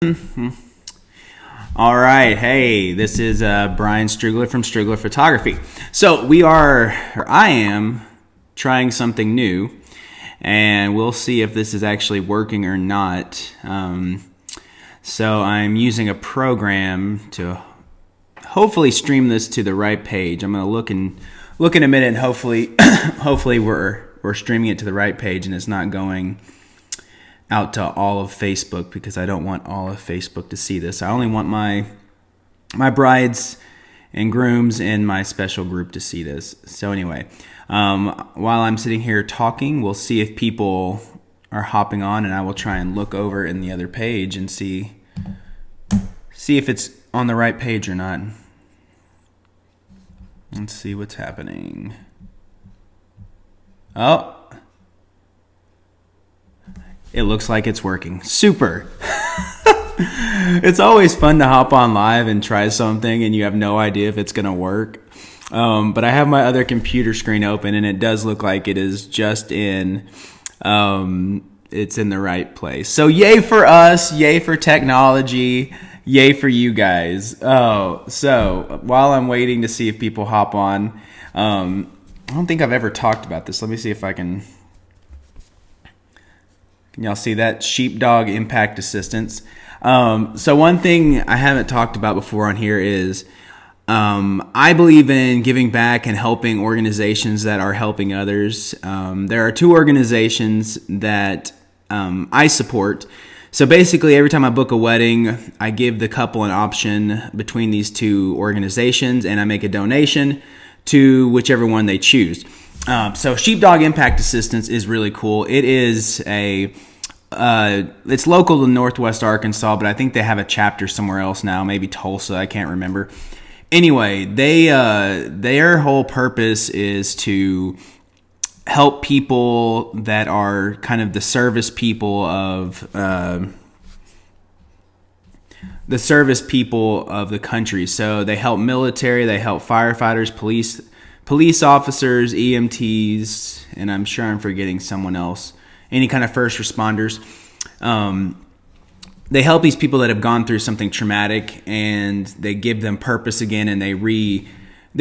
All right, hey, this is Brian Strugler from Strugler Photography. So I am trying something new, and we'll see if this is actually working or not. So I'm using a program to hopefully stream this to the right page. I'm gonna look in a minute, and hopefully we're streaming it to the right page, and it's not going out to all of Facebook, because I don't want all of Facebook to see this. I only want my brides and grooms and my special group to see this. So anyway, while I'm sitting here talking, we'll see if people are hopping on, and I will try and look over in the other page and see if it's on the right page or not. Let's see what's happening. Oh, it looks like it's working. Super. It's always fun to hop on live and try something and you have no idea if it's going to work. But I have my other computer screen open, and it does look like it is just it's in the right place. So yay for us, yay for technology, yay for you guys. So while I'm waiting to see if people hop on, I don't think I've ever talked about this. Let me see if I can y'all see that? Sheepdog impact assistance. So one thing I haven't talked about before on here is I believe in giving back and helping organizations that are helping others. There are two organizations that I support. So basically, every time I book a wedding, I give the couple an option between these two organizations, and I make a donation to whichever one they choose. So Sheepdog Impact Assistance is really cool. It is it's local to Northwest Arkansas, but I think they have a chapter somewhere else now, maybe Tulsa, I can't remember. Anyway, their whole purpose is to help people that are kind of the service people of the country. So they help military, they help firefighters, police officers, EMTs, and I'm sure I'm forgetting someone else. Any kind of first responders. They help these people that have gone through something traumatic, and they give them purpose again, and they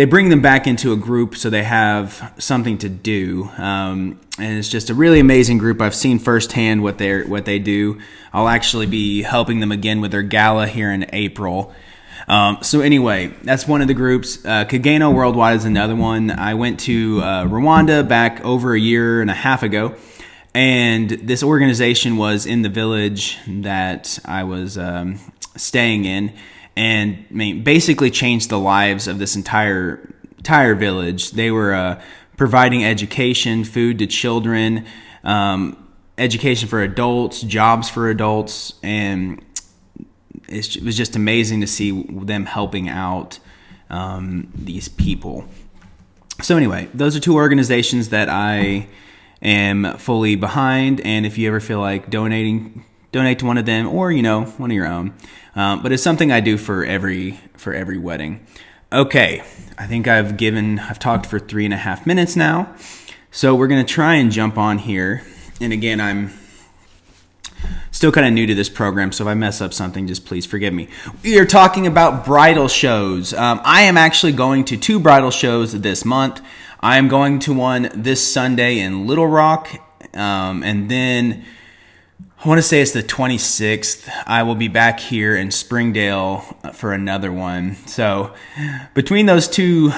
bring them back into a group so they have something to do. And it's just a really amazing group. I've seen firsthand what they do. I'll actually be helping them again with their gala here in April. So anyway, that's one of the groups. Kageno Worldwide is another one. I went to Rwanda back over a year and a half ago, and this organization was in the village that I was staying in, and basically changed the lives of this entire village. They were providing education, food to children, education for adults, jobs for adults, and it was just amazing to see them helping out these people. So anyway, those are two organizations that I am fully behind, and if you ever feel like donate to one of them, or one of your own. But it's something I do for every wedding. Okay, I think I've talked for 3.5 minutes now, so we're gonna try and jump on here. And again, I'm still kind of new to this program, so if I mess up something, just please forgive me. We are talking about bridal shows. I am actually going to 2 bridal shows this month. I am going to one this Sunday in Little Rock, and then I want to say it's the 26th. I will be back here in Springdale for another one. So between those two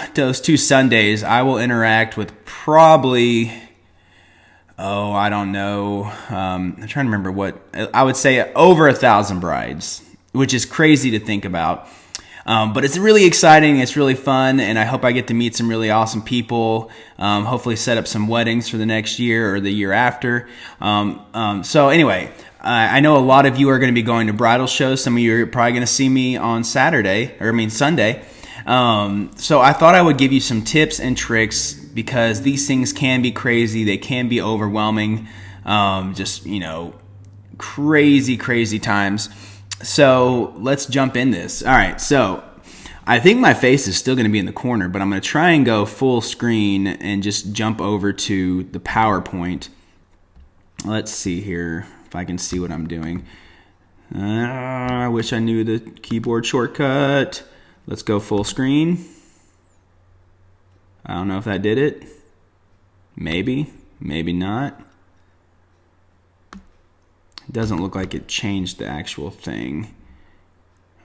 Sundays, I will interact with probably, I don't know. I'm trying to remember what I would say, over 1,000 brides, which is crazy to think about. But it's really exciting. It's really fun, and I hope I get to meet some really awesome people. Hopefully set up some weddings for the next year or the year after. So anyway, I know a lot of you are going to be going to bridal shows. Some of you are probably going to see me on Sunday. So I thought I would give you some tips and tricks, because these things can be crazy. They can be overwhelming. Crazy times. So let's jump in this. All right, so I think my face is still going to be in the corner, but I'm going to try and go full screen and just jump over to the PowerPoint. Let's see here if I can see what I'm doing. I wish I knew the keyboard shortcut. Let's go full screen. I don't know if that did it. Maybe, maybe not. It doesn't look like it changed the actual thing.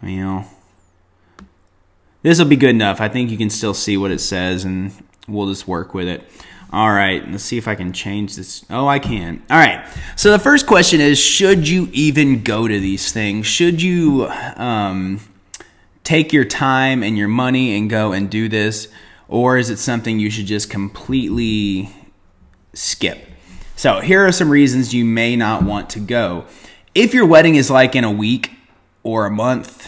You know, this will be good enough. I think you can still see what it says, and we'll just work with it. All right, let's see if I can change this. Oh, I can. All right, so the first question is, should you even go to these things? Should you take your time and your money and go and do this, or is it something you should just completely skip? So here are some reasons you may not want to go. If your wedding is like in a week or a month,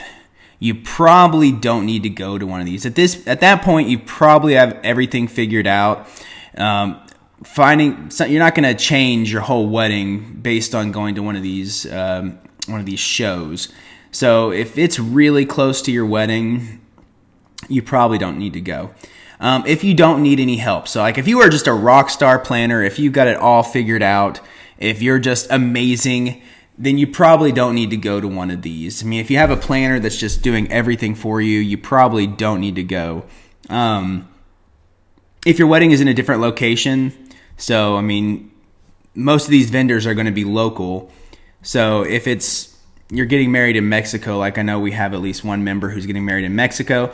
you probably don't need to go to one of these. At that point, you probably have everything figured out. You're not going to change your whole wedding based on going to one of these shows. So if it's really close to your wedding, you probably don't need to go. If you don't need any help, so like if you are just a rock star planner, if you've got it all figured out, if you're just amazing, then you probably don't need to go to one of these. I mean, if you have a planner that's just doing everything for you, you probably don't need to go. If your wedding is in a different location, so I mean, most of these vendors are going to be local. So if you're getting married in Mexico, like I know we have at least one member who's getting married in Mexico,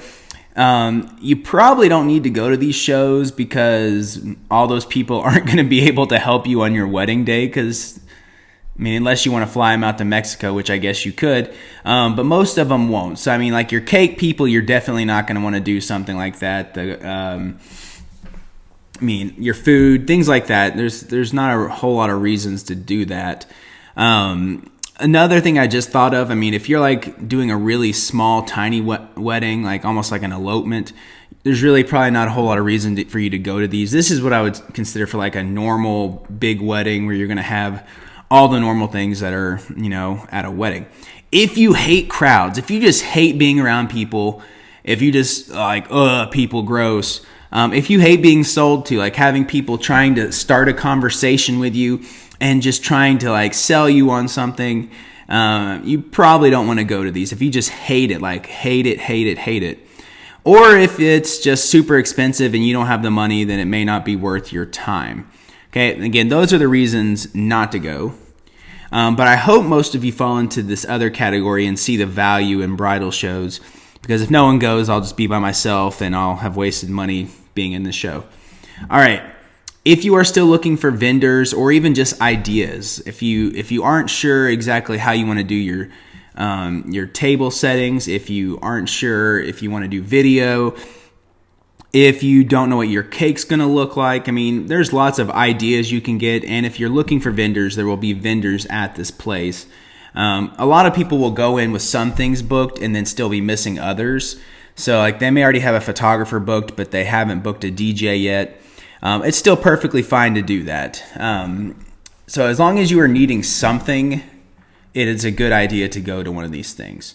you probably don't need to go to these shows because all those people aren't going to be able to help you on your wedding day because, I mean, unless you want to fly them out to Mexico, which I guess you could, but most of them won't. So, I mean, like your cake people, you're definitely not going to want to do something like that. Your food, things like that, there's not a whole lot of reasons to do that. Another thing I just thought of, I mean, if you're like doing a really small, tiny wedding, like almost like an elopement, there's really probably not a whole lot of reason for you to go to these. This is what I would consider for like a normal big wedding where you're going to have all the normal things that are, at a wedding. If you hate crowds, if you just hate being around people, if you just like, people gross, if you hate being sold to, like having people trying to start a conversation with you and just trying to like sell you on something, you probably don't want to go to these. If you just hate it, like hate it. Or if it's just super expensive and you don't have the money, then it may not be worth your time. Okay, again, those are the reasons not to go. But I hope most of you fall into this other category and see the value in bridal shows, because if no one goes, I'll just be by myself and I'll have wasted money being in the show. All right. If you are still looking for vendors or even just ideas, if you aren't sure exactly how you want to do your table settings, if you aren't sure if you want to do video, if you don't know what your cake's going to look like, I mean, there's lots of ideas you can get. And if you're looking for vendors, there will be vendors at this place. A lot of people will go in with some things booked and then still be missing others. So like they may already have a photographer booked, but they haven't booked a DJ yet. It's still perfectly fine to do that. So as long as you are needing something, it is a good idea to go to one of these things.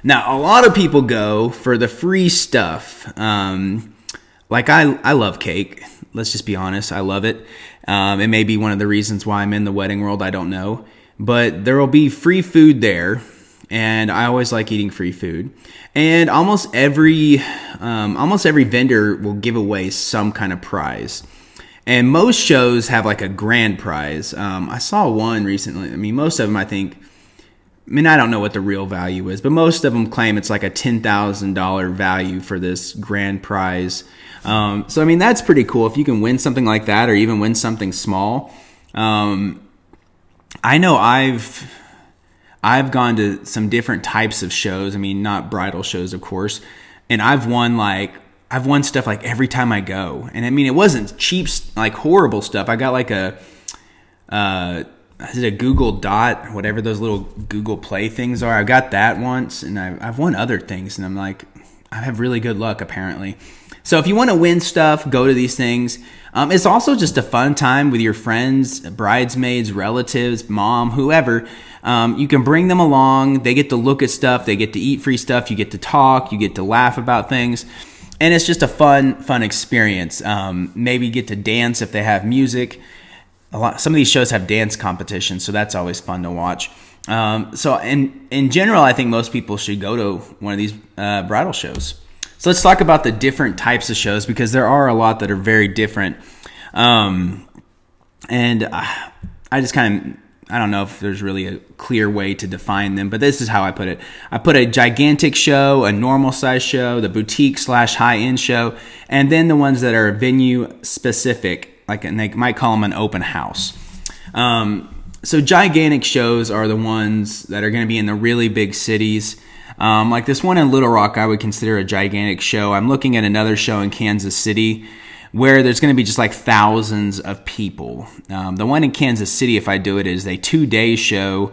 Now, a lot of people go for the free stuff. Like I love cake. Let's just be honest. I love it. It may be one of the reasons why I'm in the wedding world. I don't know. But there will be free food there. And I always like eating free food. And almost every vendor will give away some kind of prize. And most shows have like a grand prize. I saw one recently. I mean, most of them, I don't know what the real value is, but most of them claim it's like a $10,000 value for this grand prize. So, I mean, that's pretty cool if you can win something like that or even win something small. I know I've gone to some different types of shows. I mean, not bridal shows, of course. And I've won stuff like every time I go. And I mean, it wasn't cheap, like horrible stuff. I got like is it a Google Dot, whatever those little Google Play things are. I got that once, and I've won other things. And I'm like, I have really good luck apparently. So if you want to win stuff, go to these things. It's also just a fun time with your friends, bridesmaids, relatives, mom, whoever. You can bring them along. They get to look at stuff. They get to eat free stuff. You get to talk. You get to laugh about things. And it's just a fun experience. Maybe get to dance if they have music. Some of these shows have dance competitions, so that's always fun to watch. So in general, I think most people should go to one of these bridal shows. So let's talk about the different types of shows, because there are a lot that are very different. And I just I don't know if there's really a clear way to define them, but this is how I put it. I put a gigantic show, a normal size show, the boutique/high-end show, and then the ones that are venue specific, and they might call them an open house. So gigantic shows are the ones that are going to be in the really big cities. Like this one in Little Rock, I would consider a gigantic show. I'm looking at another show in Kansas City where there's going to be just like thousands of people. The one in Kansas City, if I do it, is a 2-day show.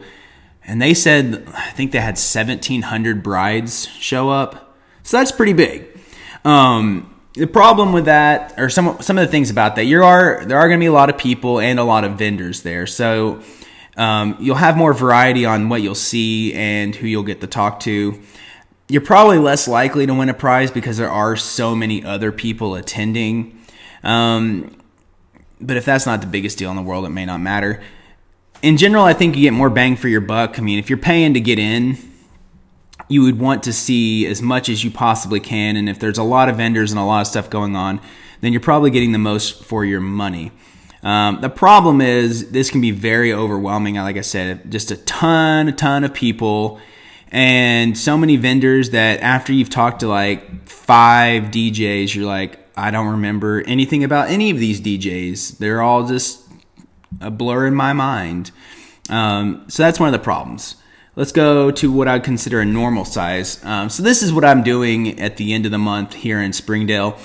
And they said, I think they had 1,700 brides show up. So that's pretty big. The problem with that, or some of the things about that, there are going to be a lot of people and a lot of vendors there. So you'll have more variety on what you'll see and who you'll get to talk to. You're probably less likely to win a prize because there are so many other people attending. But if that's not the biggest deal in the world, it may not matter. In general, I think you get more bang for your buck. I mean, if you're paying to get in, you would want to see as much as you possibly can. And if there's a lot of vendors and a lot of stuff going on, then you're probably getting the most for your money. The problem is this can be very overwhelming. Like I said, just a ton of people and so many vendors that after you've talked to like 5 DJs, you're like, I don't remember anything about any of these DJs. They're all just a blur in my mind. So that's one of the problems. Let's go to what I would consider a normal size. So this is what I'm doing at the end of the month here in Springdale.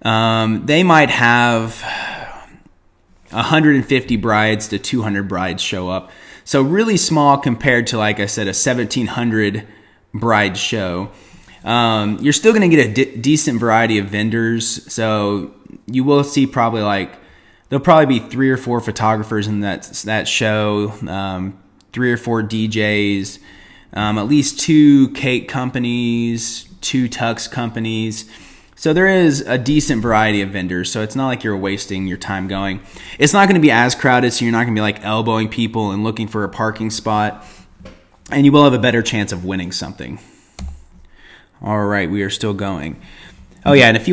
They might have 150 brides to 200 brides show up. So really small compared to, like I said, a 1,700 bride show. You're still going to get a decent variety of vendors. So you will see there'll probably be 3 or 4 photographers in that show, 3 or 4 DJs, at least 2 cake companies, 2 tux companies. So there is a decent variety of vendors. So it's not like you're wasting your time going. It's not going to be as crowded, so you're not going to be like elbowing people and looking for a parking spot. And you will have a better chance of winning something. All right, we are still going. Oh yeah, and if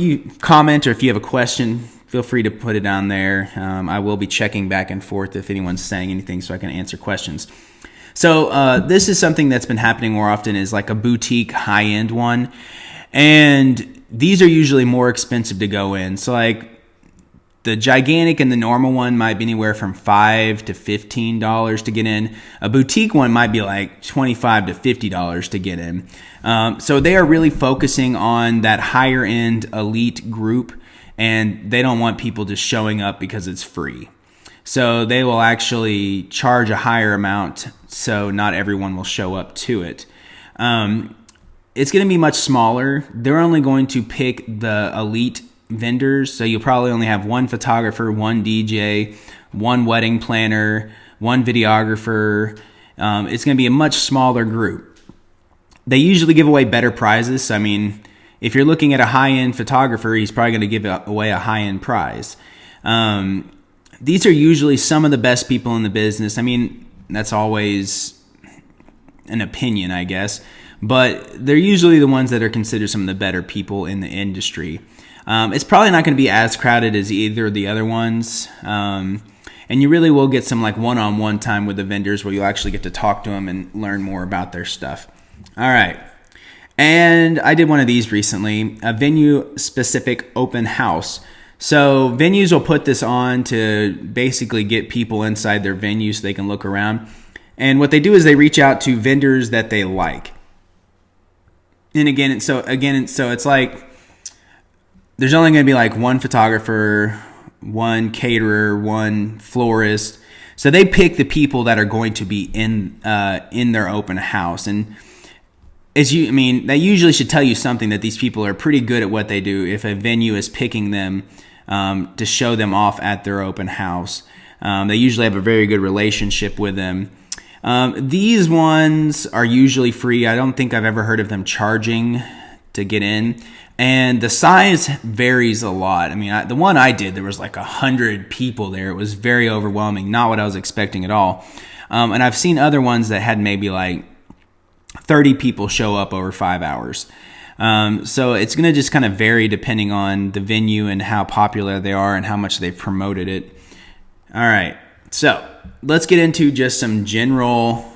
you comment or if you have a question, feel free to put it down there. I will be checking back and forth if anyone's saying anything so I can answer questions. So this is something that's been happening more often, is like a boutique high-end one. And these are usually more expensive to go in. So like the gigantic and the normal one might be anywhere from $5 to $15 to get in. A boutique one might be like $25 to $50 to get in. So they are really focusing on that higher end elite group, and they don't want people just showing up because it's free. So they will actually charge a higher amount so not everyone will show up to it. It's going to be much smaller. They're only going to pick the elite vendors. So you'll probably only have 1 photographer, 1 DJ, 1 wedding planner, 1 videographer. It's going to be a much smaller group. They usually give away better prizes. I mean, if you're looking at a high-end photographer, he's probably going to give away a high-end prize. These are usually some of the best people in the business. I mean, that's always an opinion, I guess. But they're usually the ones that are considered some of the better people in the industry. It's probably not going to be as crowded as either of the other ones. And you really will get some like one-on-one time with the vendors where you'll actually get to talk to them and learn more about their stuff. All right. And I did one of these recently, a venue-specific open house. So venues will put this on to basically get people inside their venue so they can look around. And what they do is they reach out to vendors that they like. And so it's like there's only going to be like 1 photographer, 1 caterer, 1 florist. So they pick the people that are going to be in their open house. And that usually should tell you something, that these people are pretty good at what they do if a venue is picking them to show them off at their open house. They usually have a very good relationship with them. These ones are usually free. I don't think I've ever heard of them charging to get in. And the size varies a lot. I mean, the one I did, there was like 100 people there. It was very overwhelming, not what I was expecting at all. And I've seen other ones that had maybe like 30 people show up over 5 hours. So it's going to just kind of vary depending on the venue and how popular they are and how much they've promoted it. All right. So let's get into just some general,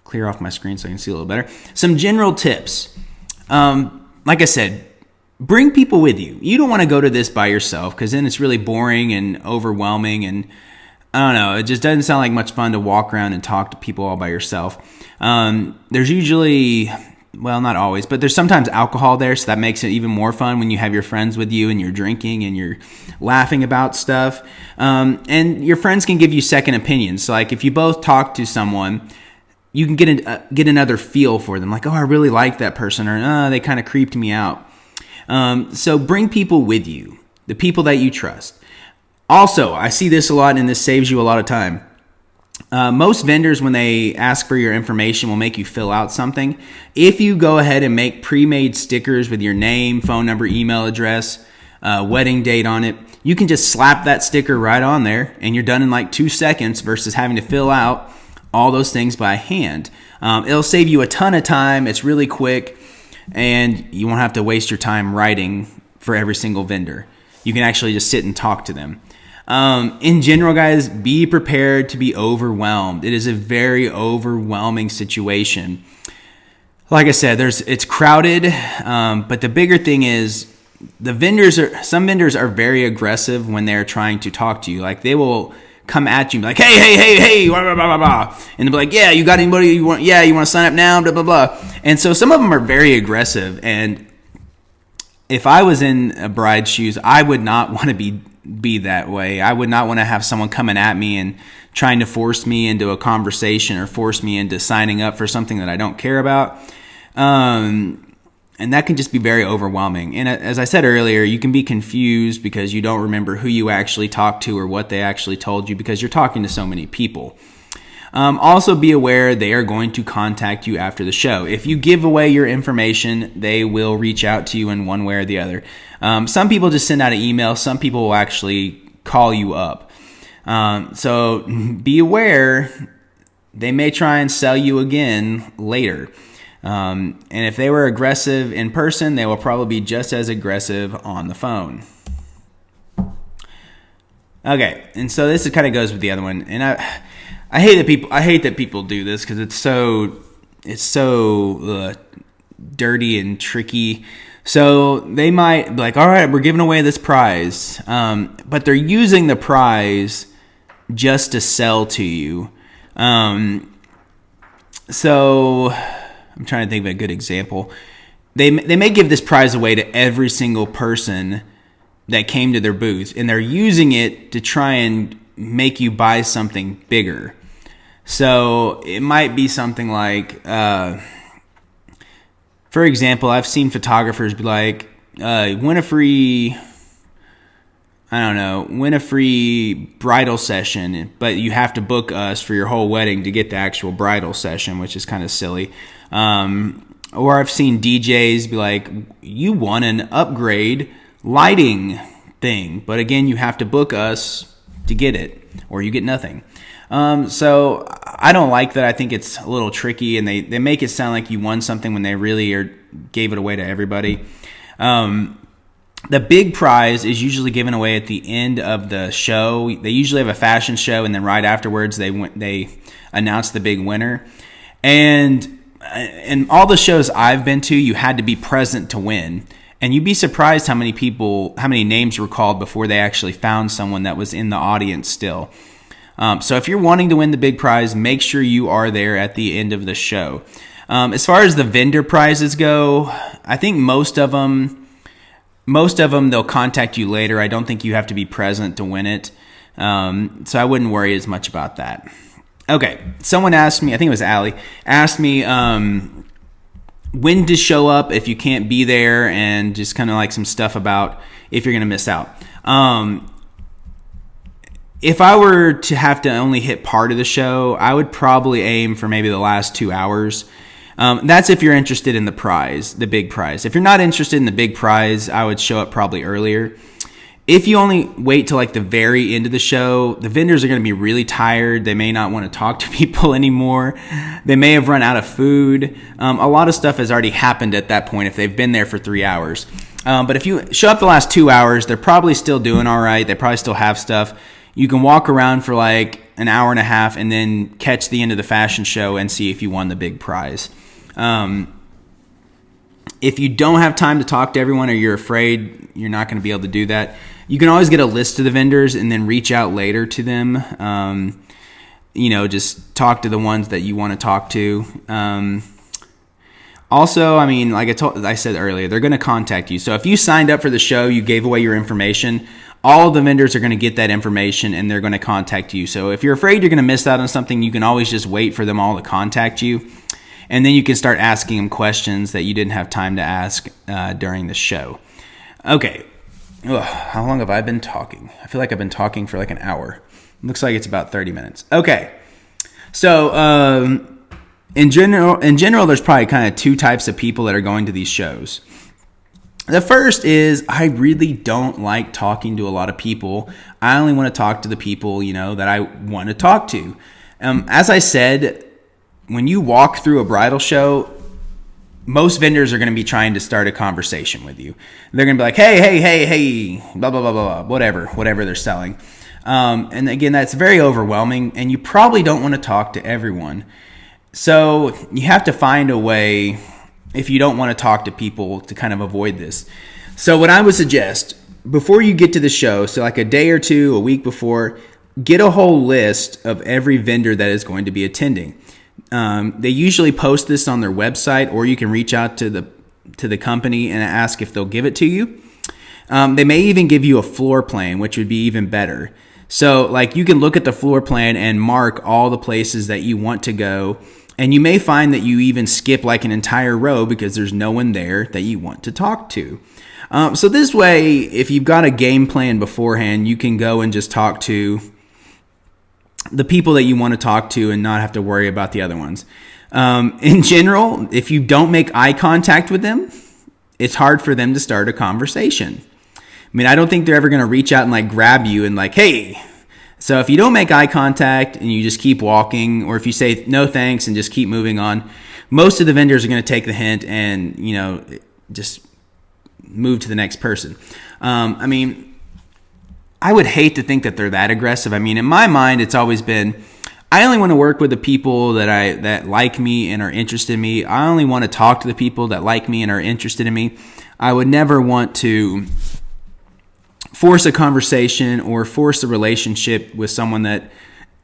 clear off my screen so I can see a little better. Some general tips. Like I said, bring people with you. You don't want to go to this by yourself because then it's really boring and overwhelming. And I don't know, it just doesn't sound like much fun to walk around and talk to people all by yourself. There's usually, well, not always, but there's sometimes alcohol there, so that makes it even more fun when you have your friends with you and you're drinking and you're laughing about stuff. And your friends can give you second opinions. So like if you both talk to someone, you can get another feel for them. Like, oh, I really like that person, or they kind of creeped me out. So bring people with you, the people that you trust. Also, I see this a lot, and this saves you a lot of time. Most vendors, when they ask for your information, will make you fill out something. If you go ahead and make pre-made stickers with your name, phone number, email address, wedding date on it, you can just slap that sticker right on there and you're done in like 2 seconds versus having to fill out all those things by hand. It'll save you a ton of time. It's really quick and you won't have to waste your time writing for every single vendor. You can actually just sit and talk to them. In general, guys, be prepared to be overwhelmed. It is a very overwhelming situation. Like I said, it's crowded, but the bigger thing is some vendors are very aggressive when they're trying to talk to you. Like they will come at you like, hey, blah, blah, blah, blah. And they'll be like, yeah, you got anybody you want? Yeah, you want to sign up now? Blah, blah, blah. And so some of them are very aggressive. And if I was in a bride's shoes, I would not want to be that way. I would not want to have someone coming at me and trying to force me into a conversation or force me into signing up for something that I don't care about. And that can just be very overwhelming. And as I said earlier, you can be confused because you don't remember who you actually talked to or what they actually told you because you're talking to so many people. Also be aware they are going to contact you after the show. If you give away your information, they will reach out to you in one way or the other. Some people just send out an email. Some people will actually call you up. So be aware they may try and sell you again later. And if they were aggressive in person, they will probably be just as aggressive on the phone. Okay, and so this kind of goes with the other one. And I hate that people do this because it's so dirty and tricky. So they might be like, all right, we're giving away this prize. But they're using the prize just to sell to you. So I'm trying to think of a good example. They may give this prize away to every single person that came to their booth, and they're using it to try and make you buy something bigger. So it might be something like, for example, I've seen photographers be like, win a free bridal session, but you have to book us for your whole wedding to get the actual bridal session, which is kind of silly. Or I've seen DJs be like, you won an upgrade lighting thing, but again, you have to book us to get it, or you get nothing. So I don't like that. I think it's a little tricky, and they make it sound like you won something when they really gave it away to everybody. The big prize is usually given away at the end of the show. They usually have a fashion show, and then right afterwards they announce the big winner. And all the shows I've been to, you had to be present to win. And you'd be surprised how many names were called before they actually found someone that was in the audience still. So if you're wanting to win the big prize, make sure you are there at the end of the show. As far as the vendor prizes go, I think most of them they'll contact you later. I don't think you have to be present to win it. So I wouldn't worry as much about that. Okay, someone asked me, I think it was Allie, asked me when to show up if you can't be there, and just kind of like some stuff about if you're going to miss out. If I were to have to only hit part of the show, I would probably aim for maybe the last 2 hours. That's if you're interested in the prize, the big prize. If you're not interested in the big prize, I would show up probably earlier. If you only wait till like the very end of the show, the vendors are going to be really tired. They may not want to talk to people anymore. They may have run out of food. A lot of stuff has already happened at that point if they've been there for 3 hours. But if you show up the last 2 hours, they're probably still doing all right. They probably still have stuff. You can walk around for like an hour and a half and then catch the end of the fashion show and see if you won the big prize. If you don't have time to talk to everyone or you're afraid you're not going to be able to do that, you can always get a list of the vendors and then reach out later to them. Just talk to the ones that you want to talk to. Also, I mean, like I said earlier, they're going to contact you. So if you signed up for the show, you gave away your information, all of the vendors are going to get that information and they're going to contact you. So if you're afraid you're going to miss out on something, you can always just wait for them all to contact you. And then you can start asking them questions that you didn't have time to ask during the show. Okay. Ugh, how long have I been talking? I feel like I've been talking for like an hour. Looks like it's about 30 minutes. Okay. So in general, there's probably kind of two types of people that are going to these shows. The first is I really don't like talking to a lot of people. I only want to talk to the people, that I want to talk to. As I said, when you walk through a bridal show, most vendors are going to be trying to start a conversation with you. They're going to be like, hey, blah, blah, blah, blah, whatever they're selling. And again, that's very overwhelming, and you probably don't want to talk to everyone. So you have to find a way, if you don't want to talk to people, to kind of avoid this. So what I would suggest, before you get to the show, so like a day or two, a week before, get a whole list of every vendor that is going to be attending. They usually post this on their website, or you can reach out to the company and ask if they'll give it to you. They may even give you a floor plan, which would be even better. So like you can look at the floor plan and mark all the places that you want to go. And you may find that you even skip like an entire row because there's no one there that you want to talk to. So this way, if you've got a game plan beforehand, you can go and just talk to the people that you want to talk to and not have to worry about the other ones. In general, if you don't make eye contact with them, it's hard for them to start a conversation. I mean, I don't think they're ever going to reach out and like grab you and like, hey. So if you don't make eye contact and you just keep walking, or if you say no thanks and just keep moving on, most of the vendors are going to take the hint and, just move to the next person. I would hate to think that they're that aggressive. I mean, in my mind, it's always been, I only want to work with the people that like me and are interested in me. I only want to talk to the people that like me and are interested in me. I would never want to force a conversation or force a relationship with someone that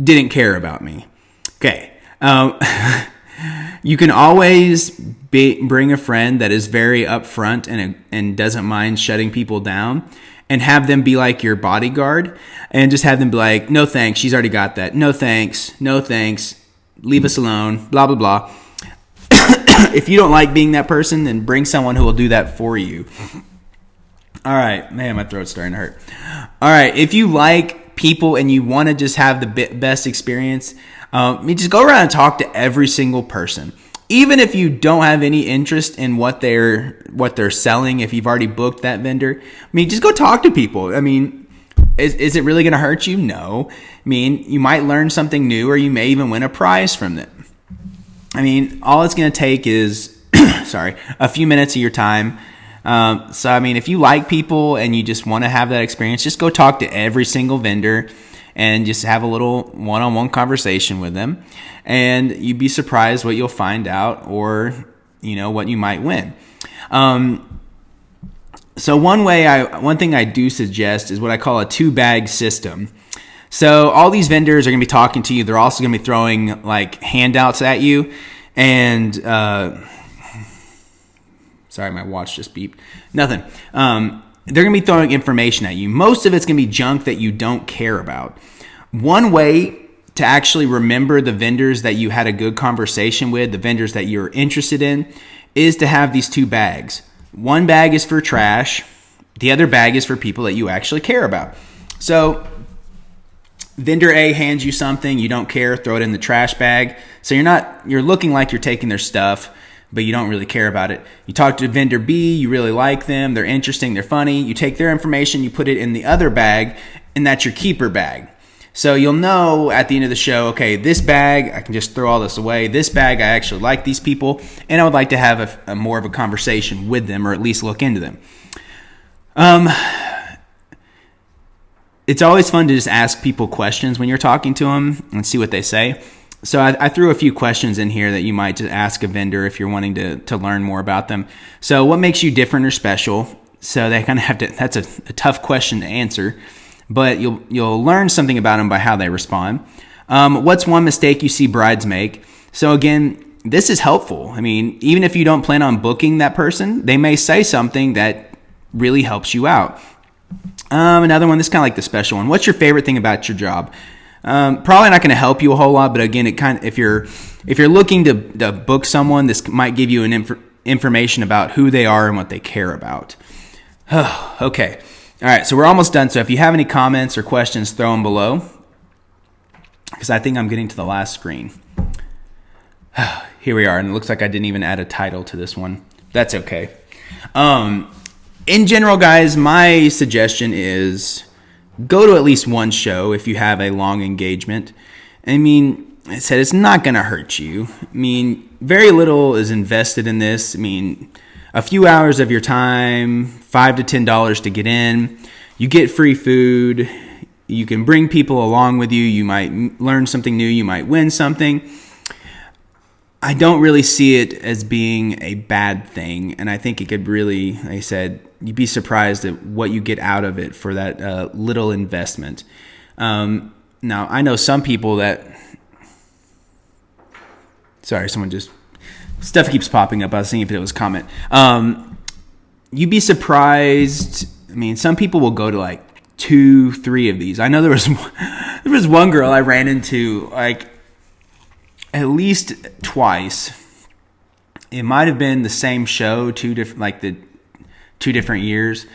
didn't care about me. Okay. You can always bring a friend that is very upfront and doesn't mind shutting people down, and have them be like your bodyguard, and just have them be like, no thanks, she's already got that. No thanks, leave us alone, blah, blah, blah. If you don't like being that person, then bring someone who will do that for you. All right, man, my throat's starting to hurt. All right, if you like people and you want to just have the best experience, just go around and talk to every single person. Even if you don't have any interest in what they're selling, if you've already booked that vendor, just go talk to people. Is it really going to hurt you? No. You might learn something new, or you may even win a prize from them. All it's going to take is, a few minutes of your time. If you like people and you just want to have that experience, just go talk to every single vendor and just have a little one-on-one conversation with them. And you'd be surprised what you'll find out, or, what you might win. So one thing I do suggest is what I call a 2-bag system. So all these vendors are going to be talking to you. They're also going to be throwing like handouts at you. And, sorry, my watch just beeped. Nothing. They're going to be throwing information at you. Most of it's going to be junk that you don't care about. One way to actually remember the vendors that you had a good conversation with, the vendors that you're interested in, is to have these 2 bags. One bag is for trash. The other bag is for people that you actually care about. So vendor A hands you something, you don't care, throw it in the trash bag. So you're looking like you're taking their stuff, but you don't really care about it. You talk to vendor B, you really like them, they're interesting, they're funny. You take their information, you put it in the other bag, and that's your keeper bag. So you'll know at the end of the show, okay, this bag, I can just throw all this away. This bag, I actually like these people, and I would like to have a more of a conversation with them, or at least look into them. It's always fun to just ask people questions when you're talking to them and see what they say. So I threw a few questions in here that you might just ask a vendor if you're wanting to learn more about them. So what makes you different or special? So they kind of have to, that's a tough question to answer, but you'll learn something about them by how they respond. What's one mistake you see brides make? So again, this is helpful. I mean, even if you don't plan on booking that person, they may say something that really helps you out. Another one, this is kind of like the special one. What's your favorite thing about your job? Probably not going to help you a whole lot, but again, it kind of, if you're looking to book someone, this might give you an information about who they are and what they care about. Okay. All right. So we're almost done. So if you have any comments or questions, throw them below, because I think I'm getting to the last screen. Here we are. And it looks like I didn't even add a title to this one. That's okay. In general, guys, my suggestion is go to at least one show if you have a long engagement. I mean, I said it's not going to hurt you. I mean, very little is invested in this. I mean, a few hours of your time, $5 to $10 to get in. You get free food. You can bring people along with you. You might learn something new. You might win something. I don't really see it as being a bad thing. And I think it could really, like I said, you'd be surprised at what you get out of it for that little investment. Now, I know some people that... Sorry, stuff keeps popping up. I was seeing if it was a comment. You'd be surprised. I mean, some people will go to like 2-3 of these. I know there was one girl I ran into like at least twice. It might have been the same show, two different years.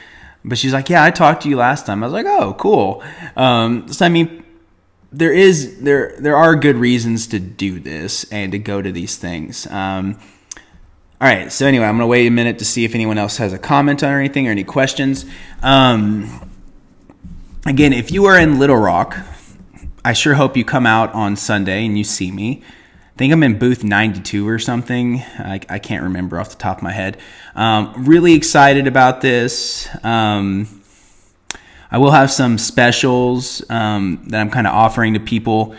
But she's like, yeah, I talked to you last time. I was like, oh, cool. So I mean, there are good reasons to do this and to go to these things. All right. So anyway, I'm going to wait a minute to see if anyone else has a comment on anything or any questions. Again, if you are in Little Rock, I sure hope you come out on Sunday and you see me. I think I'm in booth 92 or something. I can't remember off the top of my head. Really excited about this. I will have some specials that I'm kind of offering to people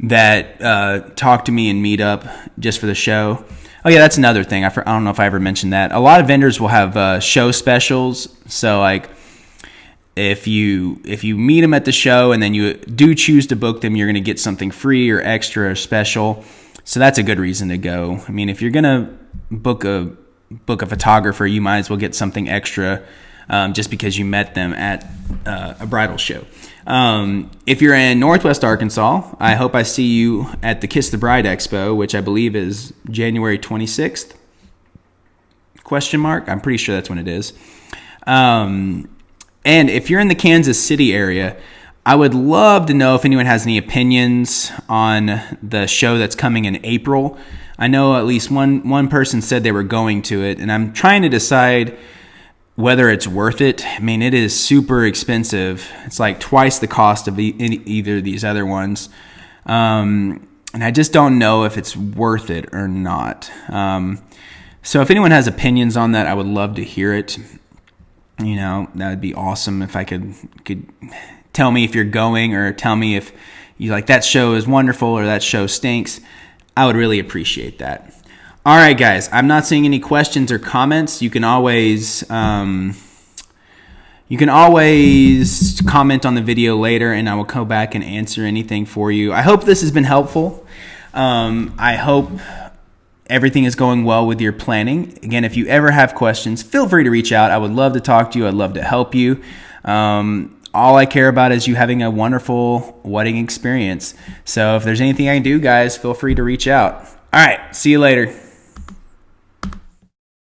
that talk to me and meet up just for the show. Oh yeah, that's another thing. I don't know if I ever mentioned that. A lot of vendors will have show specials. So like if you meet them at the show and then you do choose to book them, you're going to get something free or extra or special. So that's a good reason to go. I mean, if you're going to book a photographer, you might as well get something extra just because you met them at a bridal show. If you're in Northwest Arkansas, I hope I see you at the Kiss the Bride Expo, which I believe is January 26th? ? I'm pretty sure that's when it is. And if you're in the Kansas City area, I would love to know if anyone has any opinions on the show that's coming in April. I know at least one person said they were going to it, and I'm trying to decide whether it's worth it. I mean, it is super expensive. It's like twice the cost of either of these other ones. And I just don't know if it's worth it or not. So if anyone has opinions on that, I would love to hear it. You know, that would be awesome if I could tell me if you're going, or tell me if you like that show is wonderful or that show stinks. I would really appreciate that. All right, guys, I'm not seeing any questions or comments. You can always comment on the video later, and I will go back and answer anything for you. I hope this has been helpful. I hope everything is going well with your planning. Again, if you ever have questions, feel free to reach out. I would love to talk to you. I'd love to help you. All I care about is you having a wonderful wedding experience. So if there's anything I can do, guys, feel free to reach out. All right, see you later.